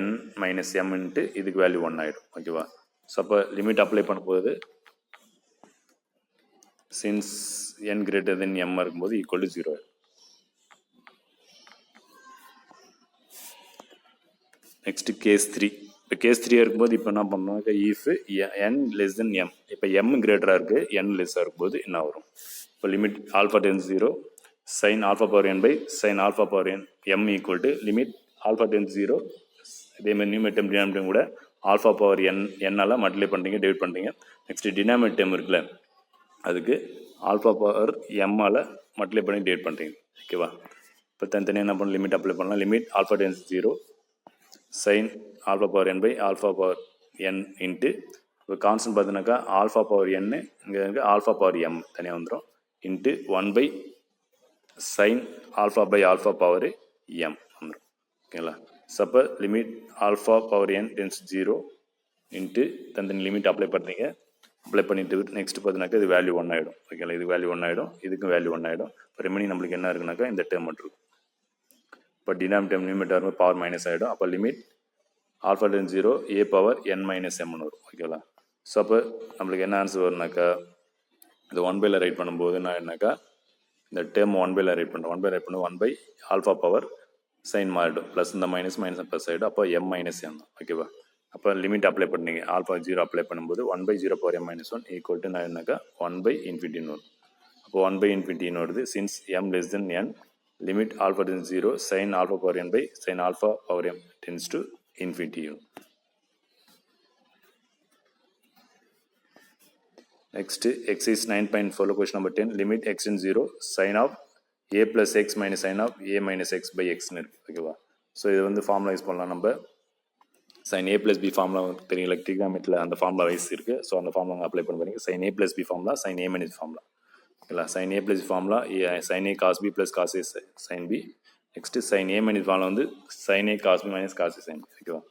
n minus m into இதுக்கு வேல்யூ 1 ஆகிடும். ஓகேவா. ஸோ அப்போ லிமிட் அப்ளை பண்ணும்போது since n greater than m இருக்கும்போது ஈக்குவல் டு 0. Next case 3. இப்போ கேஸ் 3 இருக்கும்போது இப்போ என்ன பண்ணோம்னா if n less then m, இப்போ m கிரேட்டராக இருக்குது n லெஸ்ஸாக இருக்கும்போது என்ன வரும், இப்போ limit alpha ten 0 sine alpha power n by sine alpha power n m equal to limit alpha ten 0 இதேமாதிரி நியூமரேட்டர் டினாமினேட்டர் கூட ஆல்ஃபா பவர் என்னால் மல்டிப்ளை பண்ணுறீங்க, டிவைட் பண்ணுறீங்க. நெக்ஸ்ட் டினாமினேட்டர் இருக்குல்ல அதுக்கு ஆல்ஃபா பவர் எம்மால் மல்டிப்ளை பண்ணி டிவைட் பண்ணுறீங்க. ஓகேவா. இப்போ தனித்தனியாக என்ன பண்ணணும், லிமிட் அப்ளை பண்ணலாம். Limit alpha tends 0 sine alpha power n by alpha power n into இப்போ கான்ஸ்டன்ட் பார்த்தீங்கன்னாக்கா ஆல்ஃபா பவர் n இங்கே இருக்குது ஆல்ஃபா பவர் m தனியாக வந்துடும் into 1 by sine alpha by alpha power m வந்துடும். ஓகேங்களா. Suppose limit alpha power n tends 0 into தனித்தனி limit apply பண்ணுறீங்க. அப்ளை பண்ணிட்டு நெக்ஸ்ட் பார்த்தீங்கன்னாக்கா இது வேல்யூ 1 ஆகிடும். ஓகேங்களா. இது வேல்யூ 1 ஆகிடும், இதுக்கும் வேல்யூ 1 ஆகிடும். இப்போ ரெமினி நம்மளுக்கு என்ன இருக்குனாக்கா இந்த டேர்ம் மட்டும் இருக்கும். இப்போ டினாமினேட்டர் நியூமரேட்டர் பவர் மைனஸ் ஆகிடும். அப்போ limit alpha ten 0 a power n minus எம்னு வரும். ஓகேங்களா. ஸோ அப்போ நம்மளுக்கு என்ன ஆன்சர் வரும்னாக்கா இந்த 1 பையில் ரைட் பண்ணும்போது நான் என்னக்கா இந்த டேர்ம் 1 பையில் ரைட் பண்ணுறோம். 1 பை ரைட் பண்ணி 1 பை ஆல்ஃபா பவர் சைன் மாறிடும், ப்ளஸ் இந்த மைனஸ் மைனஸ் ப்ளஸ் ஆகிடும். அப்போ m மைனஸ் m தான். ஓகேவா. அப்போ லிமிட் அப்ளை பண்ணீங்க ஆல்ஃபா 0 அப்ளை பண்ணும்போது 1 by 0 power m minus 1 equal to நான் என்னக்கா 1 பை இன்ஃபினிட்டின்னு வரும். அப்போ 1 பை இன்ஃபினிட்டின்னு வருது. Since m less then n limit alpha tends 0 sine alpha power n by sine alpha power m tends to infinity. Next exercise 9.4 question number 10 limit x in 0 sine of a plus x minus sine of a minus x by எக்ஸ்னு இருக்குது. ஓகேவா. So இது வந்து formula use பண்ணலாம். நம்ம sine a plus b formula தெரியும், ட்ரிகாமெட்ரியில் அந்த ஃபார்முலா வைஸ் இருக்குது. ஸோ அந்த ஃபார்முலா அப்ளை பண்ணுறீங்க. Sine a plus b formula sine a minus formula. ஓகேங்களா. Sine a plus b formula sine a cos b plus cos a sine b. Next sine a minus formula வந்து sine a cos b minus cos a sine b. ஓகேவா.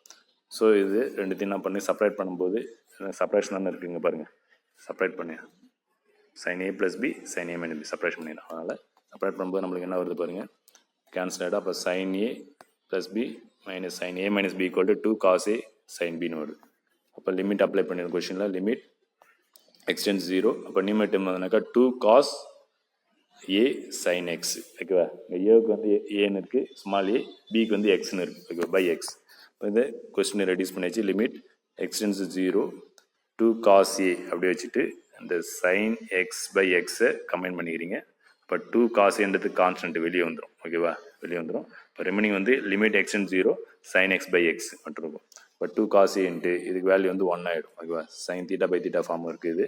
So இது ரெண்டுத்தையும் நான் பண்ணி separate பண்ணும்போது separation தானே இருக்குங்க பாருங்கள், செப்பரேட் பண்ணி sine a plus b sine a minus b separate பண்ணிடலாம். அதனால் செப்பரேட் பண்ணும்போது நம்மளுக்கு என்ன வருது பாருங்கள், கேன்சல் ஆகிடும். அப்போ sine a plus b minus sine a minus b equal to 2 cos a sine பின்னு வருது. அப்போ லிமிட் அப்ளை பண்ணிடுற கொஸ்டினில் லிமிட் எக்ஸ்டென்ஸ் 0. அப்போ நியூமரேட்டர் வந்தனாக்கா 2 காஸ் a சைன் எக்ஸ். ஓகேவா. ஏவுக்கு வந்து ஏன்னு இருக்குது, ஸ்மால் a, பிக்கு வந்து எக்ஸ்னு இருக்குது. Okay bye X. இப்போ இந்த கொஸ்டினை ரெடியூஸ் பண்ணியாச்சு. லிமிட் எக்ஸ்டென்ஸ் 0 2 காஸ் a அப்படி வச்சுட்டு இந்த சைன் எக்ஸ் பை எக்ஸை கம்பைன் பண்ணிக்கிறீங்க. இப்போ 2 காஸ் என்றது கான்ஸ்டன்ட் வெளியே வந்துடும். ஓகேவா, வெளியே வந்துடும். இப்போ ரெமினிங் வந்து limit x tends 0 sine X by x மட்டும் இருக்கும். இப்போ 2 காஸ் a இன்ட்டு இதுக்கு வேல்யூ வந்து 1 ஆகிடும். ஓகேவா. Sine theta by theta form இருக்குது.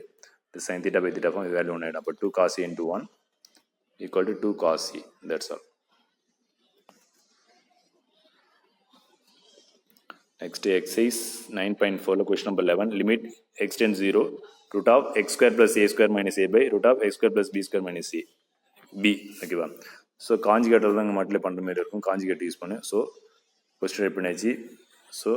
இது sine theta by theta form, இது வேல்யூ 1 ஆகிடும். அப்போ 2 cos a into 1 equal to 2 cos a. That's all. Next exercise 9.4 question number 11 limit x tends 0 root of x square plus a square minus a by root of x square plus b square minus a b. ஓகேவா. So காஞ்சிகேட்டில் தான் multiply பண்ணுற மாதிரி இருக்கும். Conjugate use பண்ணு. So question write பண்ணியாச்சு. So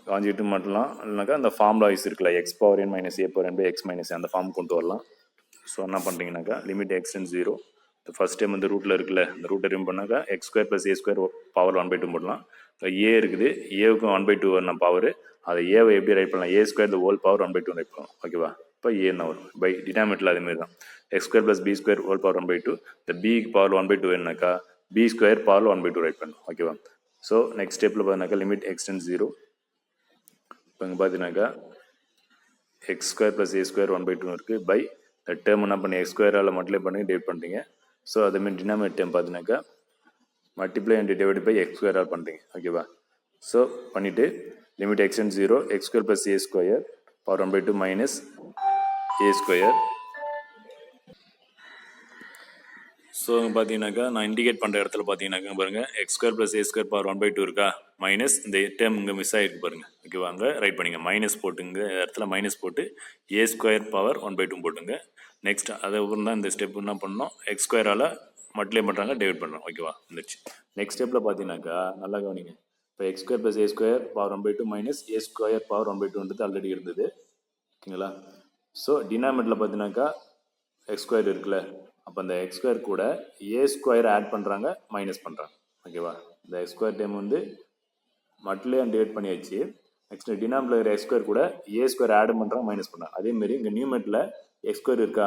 காஞ்சிட்டு மட்டும்லாம் இல்லைனாக்கா அந்த ஃபார்முலா வைஸ் இருக்குல்ல x power n minus a power n by x minus அந்த ஃபார்ம் கொண்டு வரலாம். ஸோ என்ன பண்ணுறீங்கனாக்கா லிமிட் எக்ஸ்டென்ஸ் 0 இந்த ஃபஸ்ட் டைம் வந்து ரூட்டில் இருக்குல்ல இந்த ரூட்டை ரிமூவ் பண்ணாக்கா X square plus a square power 1/2 போடலாம். இப்போ ஏ இருக்குது, ஏவுக்கும் 1/2 வரணும் பவர், அதை ஏவை எப்படி ரைட் பண்ணலாம், a square the whole power 1/2 write பண்ணலாம். ஓகேவா? இப்போ ஏன்னா வரும் பை டினாமினேட்டர் அதேமாதிரி தான் x square plus b square whole power 1/2 இந்த பிக்கு பவர் 1/2 வேணுனாக்கா பி ஸ்கொயர் பவர் 1/2 ரைட் பண்ணணும். ஓகேவா? ஸோ நெக்ஸ்ட் ஸ்டெப்பில் பார்த்தீங்கன்னாக்கா லிமிட் எக்ஸ்டென்ஸ் 0. இப்போ இங்கே பார்த்தீங்கன்னாக்கா x square plus a square 1/2 இருக்குது பை இந்த டேர்ம் என்ன பண்ணி எக்ஸ் ஸ்கொயரால் மல்டிப்ளை பண்ணி டிவைட் பண்ணுறீங்க. ஸோ அதேமாதிரி டினாமினேட் டேர்ம் பார்த்தீங்கன்னாக்கா multiply and divide by x ஸ்கொயரால் பண்ணுறீங்க. ஓகேவா? ஸோ பண்ணிவிட்டு limit x tends 0 x square plus a square power 1/2 minus a square. So பார்த்தீங்கன்னாக்கா நான் இண்டிகேட் பண்ணுற இடத்துல பார்த்தீங்கன்னாக்கா பாருங்கள் x square plus a square power 1/2 இருக்கா மைனஸ் இந்த டேர்ம் இங்கே மிஸ் ஆகிருக்கு பாருங்கள். ஓகேவா? அங்கே ரைட் பண்ணிங்க மைனஸ் போட்டுங்க இடத்துல மைனஸ் போட்டு ஏ ஸ்கொயர் பவர் 1/2 போட்டுங்க. நெக்ஸ்ட் அதுக்கப்புறம் தான் இந்த ஸ்டெப் என்ன பண்ணணும் எக்ஸ் ஸ்கொயரால் மல்டிப்ளை பண்ணுறாங்க டிவைட் பண்ணுறோம். ஓகேவா? வந்துருச்சு. நெக்ஸ்ட் ஸ்டெப்பில் பார்த்தீங்கன்னாக்கா நல்லா கவனிங்க. இப்போ X square plus a square power 1/2 minus a square power 1/2 already இருந்தது. ஓகேங்களா? ஸோ டினாமினேட்டரில் பார்த்தீங்கன்னாக்கா எக்ஸ் ஸ்கொயர் இருக்குல்ல, அப்போ அந்த எக்ஸ் ஸ்கொயர் கூட ஏ ஸ்கொயர் ஆட் பண்ணுறாங்க மைனஸ் பண்ணுறாங்க. ஓகேவா? இந்த எக்ஸ் ஸ்கொயர் டைம் வந்து மல்டிப்ளை அண்ட் டிவைட் பண்ணியாச்சு. நெக்ஸ்ட் டினாமினேட்டர் இருக்கிற எக்ஸ் ஸ்கொயர் கூட ஏ ஸ்கொயர் ஆட் பண்ணுறாங்க மைனஸ் பண்ணுறாங்க. அதேமாரி இங்கே நியூமெட்டில் எக்ஸ் ஸ்கொயர் இருக்கா,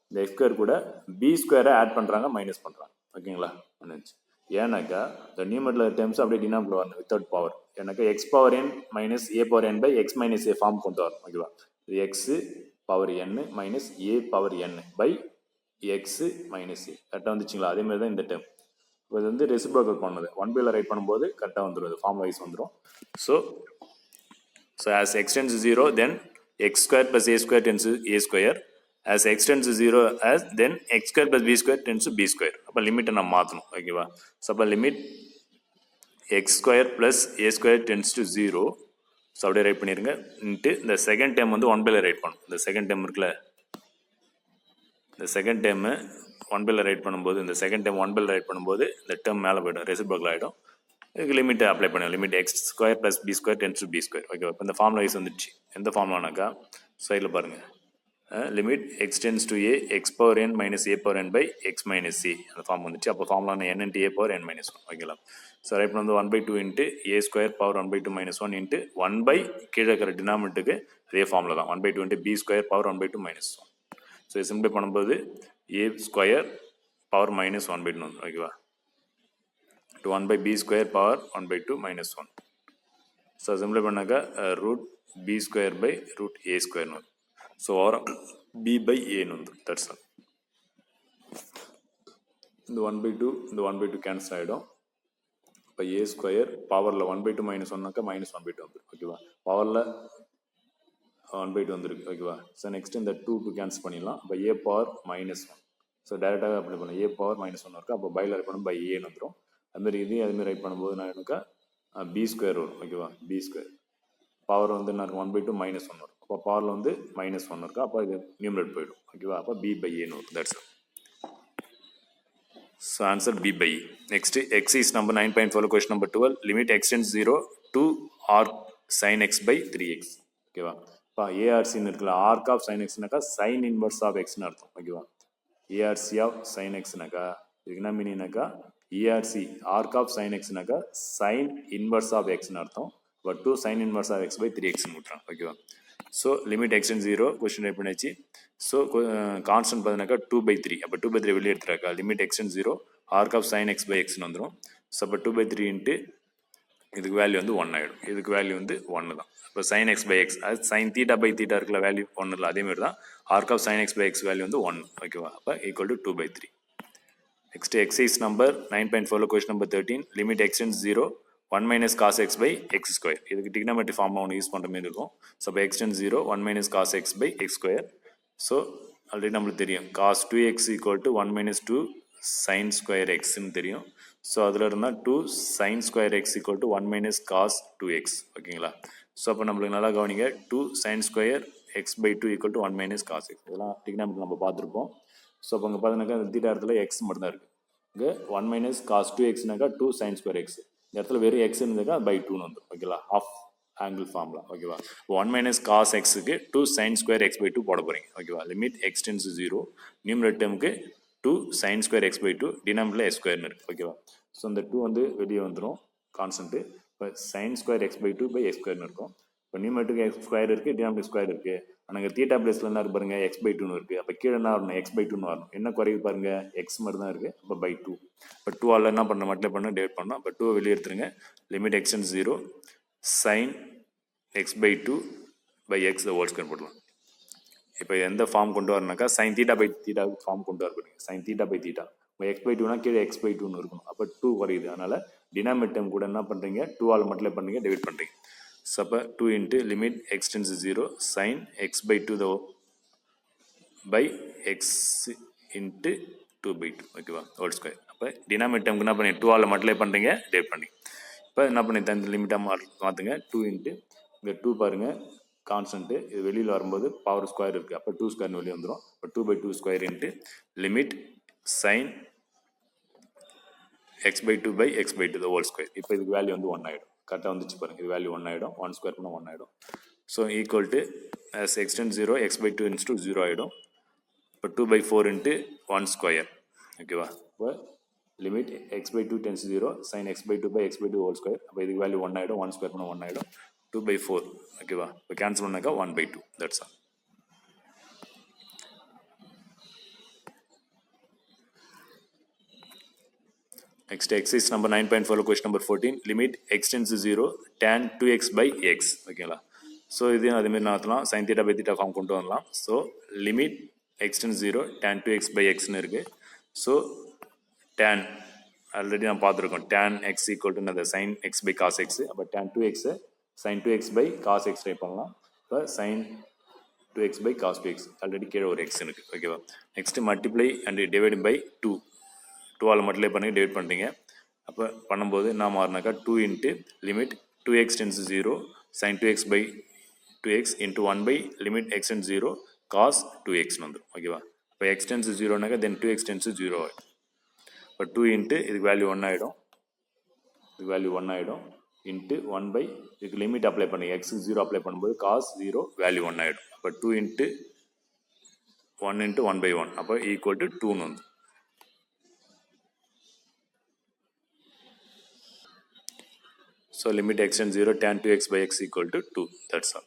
இந்த எக்ஸ் ஸ்கொயர் கூட பி ஸ்கொயரை ஆட் பண்ணுறாங்க மைனஸ் பண்ணுறாங்க. ஓகேங்களா? வந்துச்சு. ஏன்னாக்கா இந்த நியூமெட்டில் டேர்ம்ஸ் அப்படியே டினாமினேட்டர் வரணும் வித்தவுட் பவர். ஏன்னாக்கா x power n minus a power n by x minus A form கொண்டு வரணும். ஓகேவா? இது x power n minus a power n by x minus a கரெக்டாக வந்துச்சுங்களா? அதேமாதிரி தான் இந்த டேர்ம். இப்போ இது வந்து ரெசிப்ரோக்கல் பண்ணுது 1/2 ரைட் பண்ணும்போது கரெக்டாக வந்துடும், அது ஃபார்ம் வைஸ் வந்துடும். So as x tends to 0 then x square plus a square tends to a square, as x tends to 0 as then x square plus b square tends to b square. அப்போ லிமிட்டை நம்ம மாற்றணும். ஓகேவா? So அப்போ limit x square plus a square tends to 0. So அப்படியே right பண்ணிடுங்க. இந்த second time வந்து 1/2 ரைட் பண்ணும். இந்த செகண்ட் டைம் இருக்குல்ல, இந்த செகண்ட் டைமு 1/2 ரைட் பண்ணும்போது இந்த செகண்ட் டைம் 1/2 ரைட் பண்ணும்போது இந்த டேர்ம் மேலே போய்டும், ரெசிப்ரோக்கல் ஆகிடும். இதுக்கு லிமிட்டை அப்ளை பண்ணுவோம். Limit x square plus b square tends to b square. ஓகேவா? இப்போ இந்த ஃபார்முலா வைஸ் வந்துடுச்சு. எந்த ஃபார்முலானாக்கா சைடில் பாருங்கள், limit X tends to a x power n minus a power n by x minus c அந்த ஃபார்ம் வந்துச்சு. அப்போ formula n into a power n minus 1. ஓகேங்களா? ஸோ ரைட் பண்ண வந்து 1/2 into a square power 1/2 minus 1 into 1 கீழே இருக்கிற டினாமினேட்டுக்கு அதே ஃபார்முலா தான் 1/2 into b square power 1/2 minus 1. So simplify பண்ணும்போது ஏ ஸ்கொயர் பவர் மைனஸ் 1/2 வந்து. ஓகேவா? 1 b square power 1/2 minus 1. So சிம்பிளை பண்ணாக்கா root b square by root a square வரும். ஸோ ஓரம் பி பை ஏன்னு வந்துடும். That's all. இந்த 1/2 இந்த 1/2 கேன்சல் ஆகிடும். இப்போ ஏ ஸ்கொயர் பவரில் 1/2 மைனஸ் 1னாக்கா மைனஸ் 1/2 வந்துடும். ஓகேவா? பவரில் 1/2 வந்துருக்கு. ஓகேவா? ஸோ நெக்ஸ்ட் இந்த 2 கேன்சல் பண்ணிடலாம். இப்போ ஏ பவர் மைனஸ் 1. ஸோ டேரெக்டாக அப்ளை பண்ணலாம். ஏ பவர் மைனஸ் 1 இருக்குது. அப்போ பையில் ரைட் பண்ணும் பை ஏன்னு வந்துடும். அதுமாதிரி இதையும் அதுமாதிரி ரைட் பண்ணும்போது நான் எனக்கா பி ஸ்கொயர் வரும். ஓகேவா? பி ஸ்கொயர் பவர் வந்து என்ன இருக்கும் 1/2 மைனஸ் 1 வரும். அப்போ பவரில் வந்து மைனஸ் 1 இருக்குது. அப்போ இது நியூமரேட் போயிடும். ஓகேவா? அப்போ பி பை ஏன்னு வரும். That's all. So answer B by E. Next exercise number 9.4 question number 12 limit x tends 0 to arc sin x by 3x. ஓகேவா? இப்போ ஏஆர்சின்னு இருக்குல்ல, ஆர்க் ஆஃப் சைன் எக்ஸ்னாக்கா சைன் இன்வர்ஸ் ஆஃப் எக்ஸ்னு அர்த்தம். ஓகேவா? ஏஆர்சி ஆஃப் சைன் எக்ஸ்னாக்கா இதுக்கு என்ன மீனிங்னாக்கா ஏஆர்சி ஆர்க் ஆஃப் சைன் எக்ஸ்னாக்கா சைன் இன்வர்ஸ் ஆஃப் எக்ஸ்னு அர்த்தம். But 2 sine inverse of x by 3xன்னு விட்டுறாங்க. ஓகேவா? So limit X tends 0 question write பண்ணியாச்சு. ஸோ கான்ஸ்டன்ட் பார்த்தீங்கன்னாக்கா 2/3. அப்போ 2/3 வெளியே எடுத்துறாக்கா limit X tends 0 arc of sine X by எக்ஸ்னு வந்துடும். ஸோ அப்போ 2/3 இன்ட்டு இதுக்கு வேல்யூ வந்து 1 ஆகிடும். இதுக்கு வேல்யூ வந்து 1 தான். இப்போ சைன் எக்ஸ் பை எக்ஸ் அது சைன் தீட்டா பை தீட்டா இருக்கல வேல்யூ 1 இல்லை, அதேமாதிரி தான் arc of sine X by x value வந்து 1. ஓகேவா? அப்போ equal to 2/3. Next exercise number 9.4 question number 13 limit X tends 0 1 minus cos x by x square. இதுக்கு trigonometry form ஒன்று யூஸ் பண்ணுற மாதிரி இருக்கும். ஸோ இப்போ x tends 0 1 minus cos x by x square. So already நம்மளுக்கு தெரியும் cos 2x equal to 1 minus 2 sine square எக்ஸ்ன்னு தெரியும். ஸோ அதில் இருந்தால் 2 sine square x equal to 1 minus cos 2x. ஓகேங்களா? ஸோ அப்போ நம்மளுக்கு நல்லா கவனிங்க 2 sine square x by 2 equal to 1 minus cos x. இதெல்லாம் டிக்னாமெட்ரி நம்ம பார்த்துருப்போம். ஸோ அப்போ அங்கே பார்த்தீங்கன்னாக்கா அந்த தீட்டா இடத்துல எக்ஸ் மட்டும் தான் இருக்குது. இங்கே 1 மைனஸ் காஸ் 2xனாக்கா 2 சைன் ஸ்கொயர் எக்ஸ். இந்த இடத்துல வெறும் எக்ஸ் இருந்தாக்கா பை 2ன்னு வந்துடும். ஓகேவா, ஆஃப் ஆங்கிள் ஃபார்முலா. ஓகேவா, 1 மைனஸ் காஸ் எக்ஸுக்கு 2 சைன் ஸ்கொயர் எக்ஸ் பை 2 போட போகிறீங்க. ஓகேவா, லிமிட் எக்ஸ் டென்ஸ் 0, நியூமரேட்டர் டேர்முக்கு 2 சைன் ஸ்கொயர் எக்ஸ் பை 2, டினாமினேட்டரில் எக்ஸ் ஸ்கொயர்னு இருக்குது. ஓகேவா, ஸோ இந்த 2 வந்து வெளியே வந்துடும் கான்ஸ்டன்ட்டு. இப்போ sine square x by 2 by x ஸ்கொயர்னு இருக்கும். இப்போ நியூமரேட்டருக்கு எக்ஸ் ஸ்கொயர் இருக்குது, டினாமினேட்டர் ஸ்கொயர் இருக்குது. ஆனால் தீட்டா பிளேஸில் என்ன இருக்கு பாருங்க, எக்ஸ் பை 2ன்னு இருக்குது. அப்போ கீழே என்ன வரணும், எக்ஸ் பை 2ன்னு வரணும். என்ன குறைவு பாருங்க, எக்ஸ் மட்டும் தான் இருக்குது. அப்போ பை 2. இப்போ 2ஆல் என்ன பண்ணணும், மல்டிப்ளை பண்ண டிவைட் பண்ணணும். அப்போ 2 வெளியே எடுத்துருங்க. Limit X tends 0, sine X by 2 by X whole square போடலாம். இப்போ எந்த ஃபார்ம் கொண்டு வரணும்னாக்கா sine theta by theta form கொண்டு வர போறீங்க. சைன் தீட்டா பை தீட்டா இப்போ எக்ஸ் பை 2னா கீழே எக்ஸ் பை 2ன்னு இருக்கணும். அப்போ 2 குறையுது. அதனால் டினாமினேட்டர் கூட என்ன பண்ணுறீங்க, 2ஆல் மல்டிப்ளை பண்ணுறீங்க, டிவைட் பண்ணுறீங்க. ஸோ அப்போ 2 into limit X tends 0, sine X by 2 by x into 2 by 2. ஓகேவா, ஹோல் ஸ்கொயர். அப்போ டினாமினேட்டருக்கு என்ன பண்ணி 2ஆல் மல்டிப்ளை பண்ணுறீங்க, டிவைட் பண்ணுறீங்க. இப்போ என்ன பண்ணி இந்த லிமிட்டாக மாற்றுங்க. 2 இன்ட்டு இங்கே 2 பாருங்கள் கான்ஸ்டன்ட்டு, இது வெளியில் வரும்போது பவர் ஸ்கொயர் இருக்குது. அப்போ 2 ஸ்கொயர்னு வெளியே வந்துடும். இப்போ 2 by 2 square into limit sine X by 2 by X by 2 whole square. இப்போ இதுக்கு வேல்யூ வந்து 1 ஆகிடும். கரெக்டாக வந்துச்சு பாருங்க, இது வேல்யூ 1 ஆகிடும். 1 ஸ்கொயர் பண்ணால் 1 ஆகிடும். So equal to as x tends 0, x by 2 இன்ஸ் டு 0 ஆகிடும். இப்போ 2 by 4 இன்ட்டு 1 ஸ்கொயர். ஓகேவா, இப்போ limit x by 2 tends 0, sin x by 2 by x by 2 whole square. அப்போ இதுக்கு வேல்யூ 1 ஆகிடும். 1 ஸ்கொயர் பண்ணால் 1 ஆகிடும். 2 by 4. ஓகேவா, இப்போ கேன்சல் பண்ணாக்கா 1 by 2. That's all. Next exercise number 9.4 question number 14, limit x tends to 0, tan 2x by x. ஓகேங்களா, so இது அதேமாதிரி நாற்றலாம், sine theta by theta form கொண்டு வரலாம். So limit X tends 0, tan 2x by xன்னு இருக்குது. ஸோ tan ஆல்ரெடி நான் பார்த்துருக்கோம். tan x ஈக்குவல் டு அந்த sine X by cos x. அப்போ tan 2x sine 2x by cos x try பண்ணலாம். இப்போ sign 2x by cos 2x already கீழே ஒரு எக்ஸ் இருக்குது. ஓகேவா, next multiply and divide by 2. 2ஆல் மல்டிப்ளை பண்ணி டிவைட் பண்ணுறீங்க. அப்போ பண்ணும்போது என்ன மாறினாக்கா 2 into limit 2x tends 0, sine 2x by 2x into 1 by limit x tends 0, cos 2xன்னு வந்துடும். ஓகேவா, இப்போ x டென்ஸ் 0னாக்கா தென் 2x டென்ஸ் 0 ஆகிடும். இப்போ 2 இன்ட்டு இதுக்கு வேல்யூ 1 ஆகிடும். இதுக்கு வேல்யூ 1 ஆகிடும். இன்ட்டு 1 பை இதுக்கு லிமிட் அப்ளை பண்ணி x 0 அப்ளை பண்ணும்போது காஸ் 0 வேல்யூ 1 ஆகிடும். அப்போ 2 இன்ட்டு 1 இன்ட்டு 1 பை 1. அப்போ ஈக்குவல் டு 2ன்னு வந்து. So limit x and 0, tan 2x by x equal to 2. That's all.